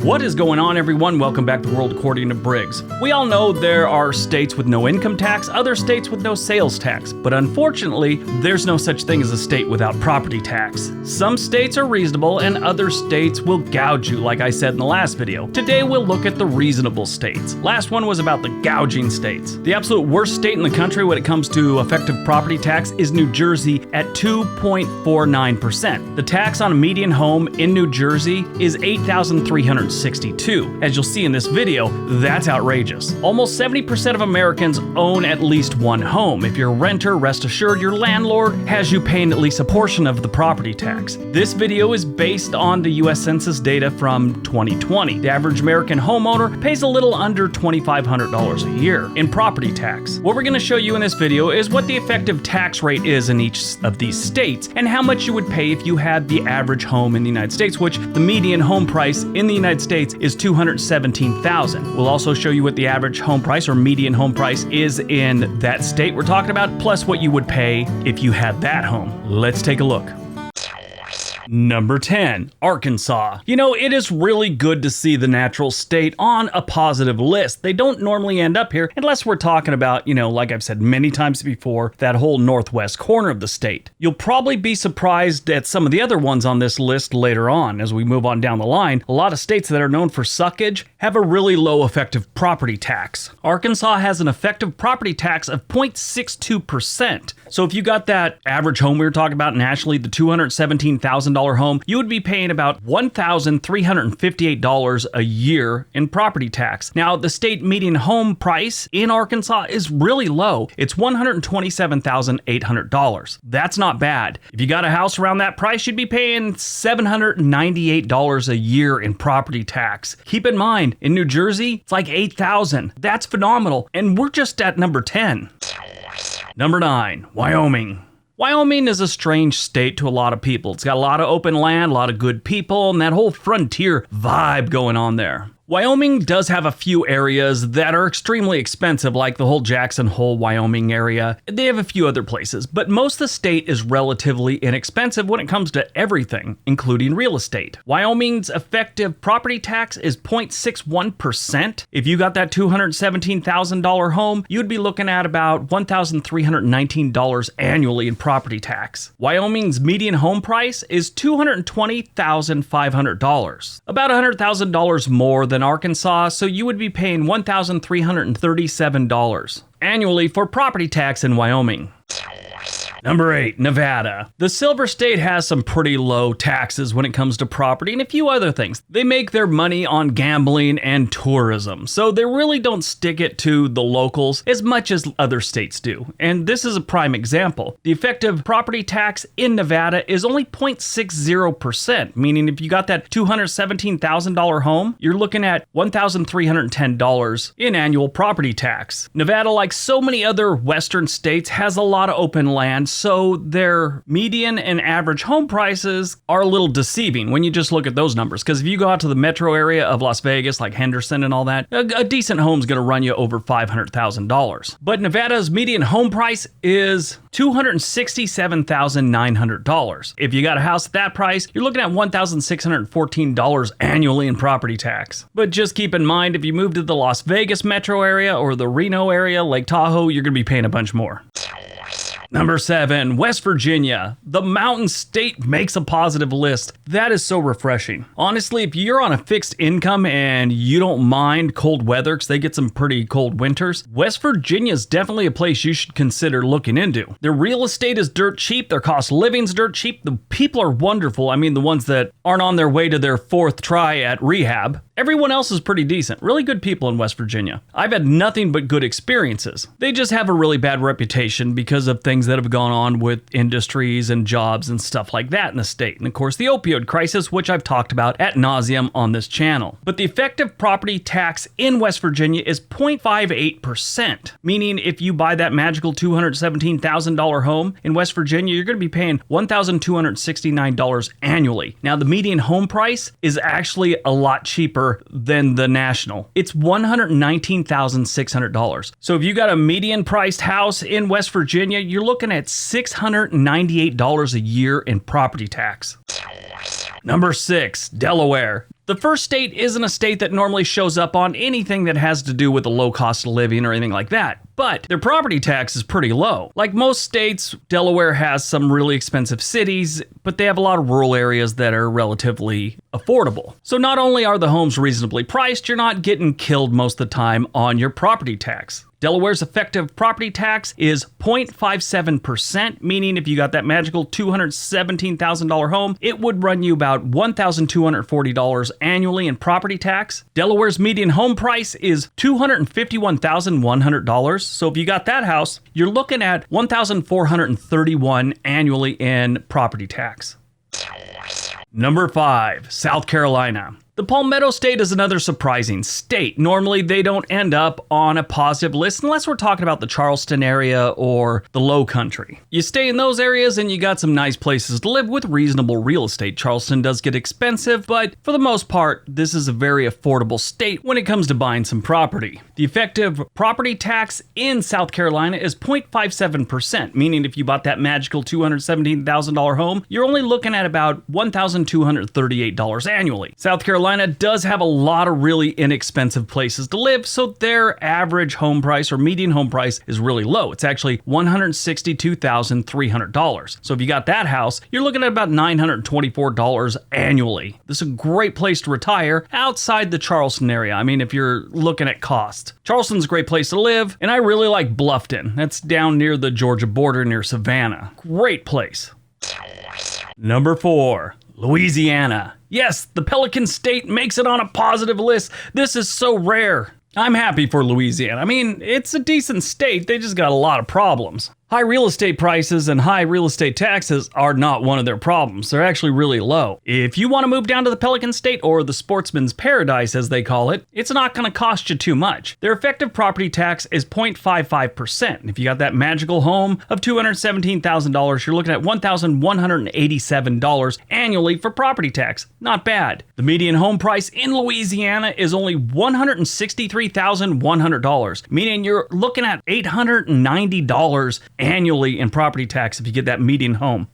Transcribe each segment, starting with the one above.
What is going on, everyone? Welcome back to the World According to Briggs. We all know there are states with no income tax, other states with no sales tax, but unfortunately, there's no such thing as a state without property tax. Some states are reasonable and other states will gouge you, like I said in the last video. Today, we'll look at the reasonable states. Last one was about the gouging states. The absolute worst state in the country when it comes to effective property tax is New Jersey at 2.49%. The tax on a median home in New Jersey is $8,362. As you'll see in this video, that's outrageous. Almost 70% of Americans own at least one home. If you're a renter, rest assured your landlord has you paying at least a portion of the property tax. This video is based on the US Census data from 2020. The average American homeowner pays a little under $2,500 a year in property tax. What we're going to show you in this video is what the effective tax rate is in each of these states and how much you would pay if you had the average home in the United States, which the median home price in the United States is $217,000. We'll also show you what the average home price or median home price is in that state we're talking about, plus what you would pay if you had that home. Let's take a look. Number 10, Arkansas. You know, it is really good to see the natural state on a positive list. They don't normally end up here unless we're talking about, like I've said many times before, that whole northwest corner of the state. You'll probably be surprised at some of the other ones on this list later on as we move on down the line. A lot of states that are known for suckage have a really low effective property tax. Arkansas has an effective property tax of 0.62%. So if you got that average home we were talking about nationally, the $217,000 home, you would be paying about $1,358 a year in property tax. Now, the state median home price in Arkansas is really low. It's $127,800. That's not bad. If you got a house around that price, you'd be paying $798 a year in property tax. Keep in mind, in New Jersey, it's like $8,000. That's phenomenal. And we're just at number 10. Number 9, Wyoming. Wyoming is a strange state to a lot of people. It's got a lot of open land, a lot of good people, and that whole frontier vibe going on there. Wyoming does have a few areas that are extremely expensive, like the whole Jackson Hole, Wyoming area. They have a few other places, but most of the state is relatively inexpensive when it comes to everything, including real estate. Wyoming's effective property tax is 0.61%. If you got that $217,000 home, you'd be looking at about $1,319 annually in property tax. Wyoming's median home price is $220,500, about $100,000 more than Arkansas, so you would be paying $1,337 annually for property tax in Wyoming. Number 8, Nevada. The Silver State has some pretty low taxes when it comes to property and a few other things. They make their money on gambling and tourism, so they really don't stick it to the locals as much as other states do. And this is a prime example. The effective property tax in Nevada is only 0.60%, meaning if you got that $217,000 home, you're looking at $1,310 in annual property tax. Nevada, like so many other Western states, has a lot of open land, so their median and average home prices are a little deceiving when you just look at those numbers. Because if you go out to the metro area of Las Vegas, like Henderson and all that, a decent home's going to run you over $500,000. But Nevada's median home price is $267,900. If you got a house at that price, you're looking at $1,614 annually in property tax. But just keep in mind, if you move to the Las Vegas metro area or the Reno area, Lake Tahoe, you're going to be paying a bunch more. Number 7, West Virginia. The Mountain State makes a positive list. That is so refreshing. Honestly, if you're on a fixed income and you don't mind cold weather, because they get some pretty cold winters, West Virginia is definitely a place you should consider looking into. Their real estate is dirt cheap. Their cost of living is dirt cheap. The people are wonderful. I mean, the ones that aren't on their way to their 4th try at rehab. Everyone else is pretty decent. Really good people in West Virginia. I've had nothing but good experiences. They just have a really bad reputation because of things that have gone on with industries and jobs and stuff like that in the state. And of course, the opioid crisis, which I've talked about ad nauseum on this channel. But the effective property tax in West Virginia is 0.58%, meaning if you buy that magical $217,000 home in West Virginia, you're going to be paying $1,269 annually. Now, the median home price is actually a lot cheaper than the national. It's $119,600. So if you got a median priced house in West Virginia, you're looking at $698 a year in property tax. Number 6, Delaware. The first state isn't a state that normally shows up on anything that has to do with the low cost of living or anything like that, but their property tax is pretty low. Like most states, Delaware has some really expensive cities, but they have a lot of rural areas that are relatively affordable. So not only are the homes reasonably priced, you're not getting killed most of the time on your property tax. Delaware's effective property tax is 0.57%, meaning if you got that magical $217,000 home, it would run you about $1,240 annually in property tax. Delaware's median home price is $251,100. So if you got that house, you're looking at $1,431 annually in property tax. Number 5, South Carolina. The Palmetto State is another surprising state. Normally, they don't end up on a positive list unless we're talking about the Charleston area or the Low Country. You stay in those areas and you got some nice places to live with reasonable real estate. Charleston does get expensive, but for the most part, this is a very affordable state when it comes to buying some property. The effective property tax in South Carolina is 0.57%, meaning if you bought that magical $217,000 home, you're only looking at about $1,238 annually. South Carolina does have a lot of really inexpensive places to live, so their average home price or median home price is really low. It's actually $162,300. So if you got that house, you're looking at about $924 annually. This is a great place to retire outside the Charleston area. I mean, if you're looking at cost. Charleston's a great place to live, and I really like Bluffton. That's down near the Georgia border near Savannah. Great place. Number 4, Louisiana. Yes, the Pelican State makes it on a positive list. This is so rare. I'm happy for Louisiana. I mean, it's a decent state. They just got a lot of problems. High real estate prices and high real estate taxes are not one of their problems. They're actually really low. If you want to move down to the Pelican State, or the Sportsman's Paradise as they call it, it's not going to cost you too much. Their effective property tax is 0.55%. And if you got that magical home of $217,000, you're looking at $1,187 annually for property tax. Not bad. The median home price in Louisiana is only $163,100, meaning you're looking at $890 annually in property tax if you get that median home.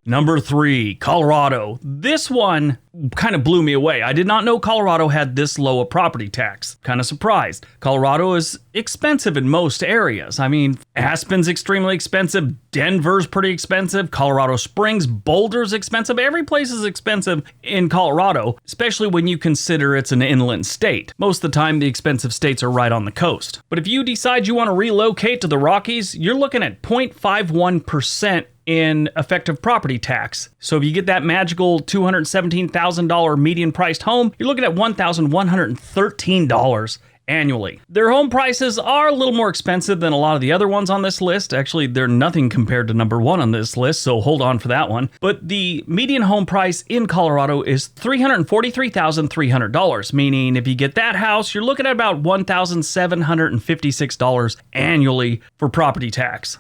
Number 3, Colorado. This one kind of blew me away. I did not know Colorado had this low a property tax. Kind of surprised. Colorado is expensive in most areas. I mean, Aspen's extremely expensive. Denver's pretty expensive. Colorado Springs, Boulder's expensive. Every place is expensive in Colorado, especially when you consider it's an inland state. Most of the time, the expensive states are right on the coast. But if you decide you want to relocate to the Rockies, you're looking at 0.51% in effective property tax. So if you get that magical $217,000 median priced home, you're looking at $1,113 annually. Their home prices are a little more expensive than a lot of the other ones on this list. Actually, they're nothing compared to number 1 on this list, so hold on for that one. But the median home price in Colorado is $343,300, meaning if you get that house, you're looking at about $1,756 annually for property tax.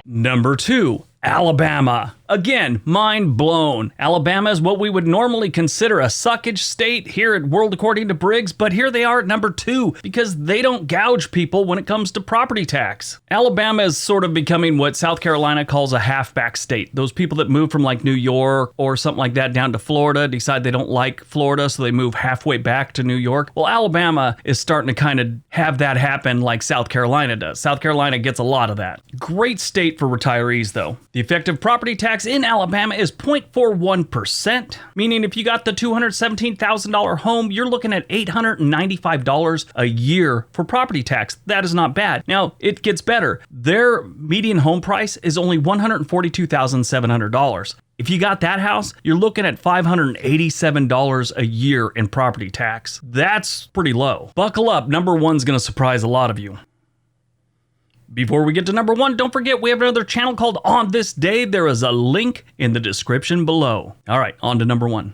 Number 2, Alabama. Again, mind blown. Alabama is what we would normally consider a suckage state here at World According to Briggs, but here they are at number 2 because they don't gouge people when it comes to property tax. Alabama is sort of becoming what South Carolina calls a halfback state. Those people that move from like New York or something like that down to Florida decide they don't like Florida, so they move halfway back to New York. Well, Alabama is starting to kind of have that happen like South Carolina does. South Carolina gets a lot of that. Great state for retirees, though. The effective property tax in Alabama is 0.41%, meaning if you got the $217,000 home, you're looking at $895 a year for property tax. That is not bad. Now, it gets better. Their median home price is only $142,700. If you got that house, you're looking at $587 a year in property tax. That's pretty low. Buckle up, number 1's going to surprise a lot of you. Before we get to number 1, don't forget we have another channel called On This Day. There is a link in the description below. All right, on to number 1.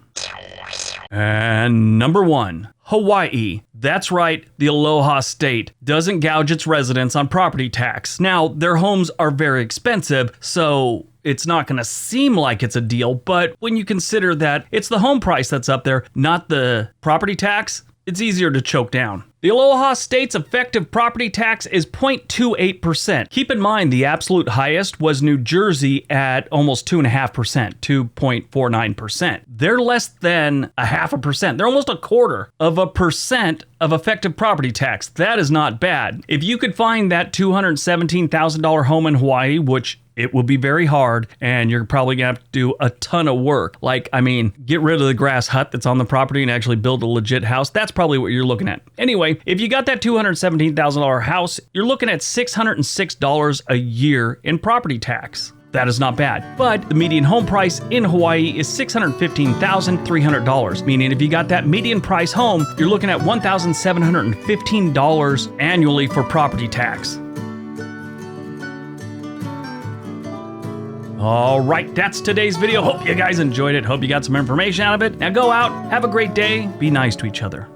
And number 1, Hawaii. That's right, the Aloha State doesn't gouge its residents on property tax. Now, their homes are very expensive, so it's not going to seem like it's a deal, but when you consider that it's the home price that's up there, not the property tax, it's easier to choke down. The Aloha State's effective property tax is 0.28%. Keep in mind the absolute highest was New Jersey at almost 2.5%, 2.49%. They're less than 0.5%. They're almost 1/4% of effective property tax. That is not bad. If you could find that $217,000 home in Hawaii, which it will be very hard, and you're probably gonna have to do a ton of work. Get rid of the grass hut that's on the property and actually build a legit house. That's probably what you're looking at. Anyway, if you got that $217,000 house, you're looking at $606 a year in property tax. That is not bad. But the median home price in Hawaii is $615,300, meaning if you got that median price home, you're looking at $1,715 annually for property tax. All right, that's today's video. Hope you guys enjoyed it. Hope you got some information out of it. Now go out, have a great day, be nice to each other.